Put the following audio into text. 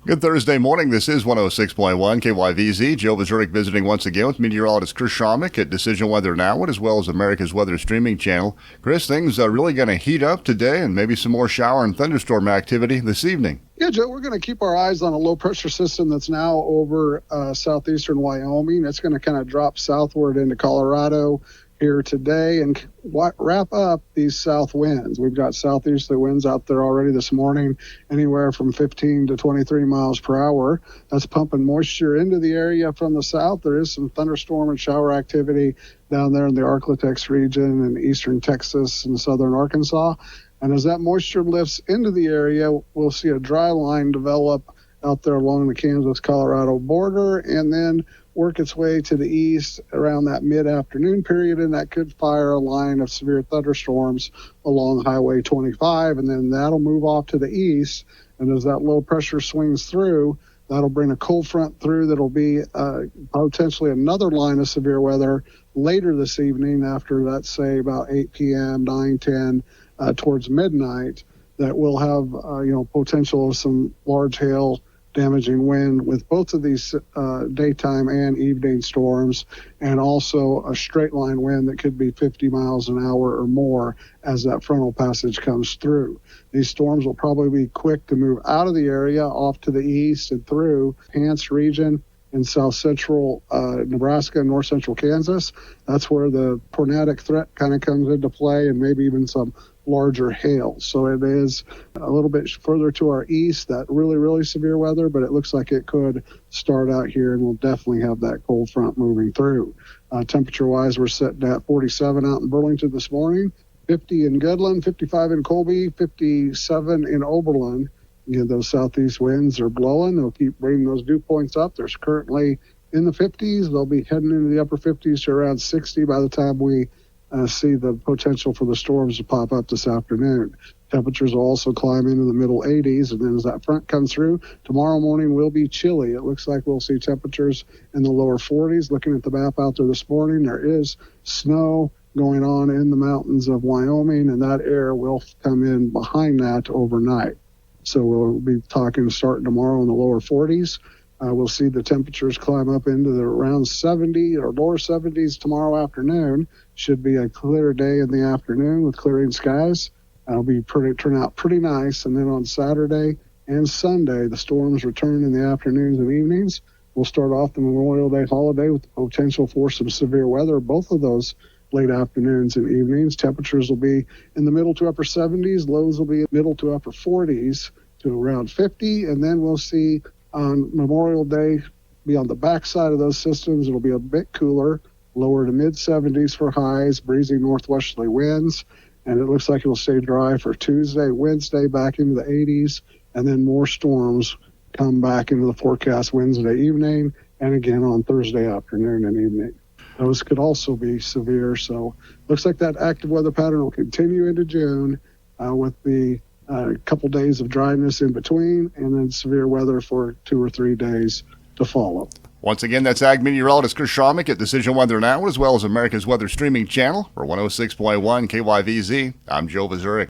Good Thursday morning. This is 106.1 KYVZ. Joe Zurich visiting once again with meteorologist Chris Sramek at Decision Weather Now, as well as America's Weather streaming channel. Chris, things are really going to heat up today and maybe some more shower and thunderstorm activity this evening. Yeah, Joe, we're going to keep our eyes on a low-pressure system that's now over southeastern Wyoming. It's going to kind of drop southward into Colorado here today and wrap up these south winds. We've got southeasterly winds out there already this morning, anywhere from 15 to 23 miles per hour. That's pumping moisture into the area from the south. There is some thunderstorm and shower activity down there in the Arklatex region in eastern Texas and southern Arkansas. And as that moisture lifts into the area, we'll see a dry line develop out there along the Kansas-Colorado border and then work its way to the east around that mid-afternoon period, and that could fire a line of severe thunderstorms along Highway 25, and then that'll move off to the east. And as that low pressure swings through, that'll bring a cold front through that'll be potentially another line of severe weather later this evening after, let's say, about 8 p.m., 9, 10, towards midnight, that will have potential of some large hail damaging wind with both of these daytime and evening storms, and also a straight line wind that could be 50 miles an hour or more as that frontal passage comes through. These storms will probably be quick to move out of the area off to the east and through Kansas region in south central Nebraska and north central Kansas. That's where the tornadic threat kind of comes into play, and maybe even some larger hail. So it is a little bit further to our east, that really, really severe weather, but it looks like it could start out here, and we'll definitely have that cold front moving through. Temperature-wise, we're sitting at 47 out in Burlington this morning, 50 in Goodland, 55 in Colby, 57 in Oberlin. Those southeast winds are blowing. They'll keep bringing those dew points up. There's currently in the 50s. They'll be heading into the upper 50s to around 60 by the time we see the potential for the storms to pop up this afternoon. Temperatures will also climb into the middle 80s, and then as that front comes through, tomorrow morning will be chilly. It looks like we'll see temperatures in the lower 40s. Looking at the map out there this morning, there is snow going on in the mountains of Wyoming, and that air will come in behind that overnight. So we'll be talking starting tomorrow in the lower 40s. We'll see the temperatures climb up into the around 70 or lower 70s tomorrow afternoon. Should be a clear day in the afternoon with clearing skies. It'll turn out pretty nice. And then on Saturday and Sunday, the storms return in the afternoons and evenings. We'll start off the Memorial Day holiday with the potential for some severe weather, both of those late afternoons and evenings. Temperatures will be in the middle to upper 70s. Lows will be middle to upper 40s to around 50. And then we'll see on Memorial Day, be on the backside of those systems. It'll be a bit cooler, lower to mid-70s for highs, breezy northwesterly winds. And it looks like it'll stay dry for Tuesday, Wednesday, back into the 80s. And then more storms come back into the forecast Wednesday evening and again on Thursday afternoon and evening. Those could also be severe. So looks like that active weather pattern will continue into June with the couple days of dryness in between, and then severe weather for 2 or 3 days to follow. Once again, that's Ag Meteorologist Chris Sramek at Decision Weather Now, as well as America's Weather streaming channel for 106.1 KYVZ. I'm Joe Zurich.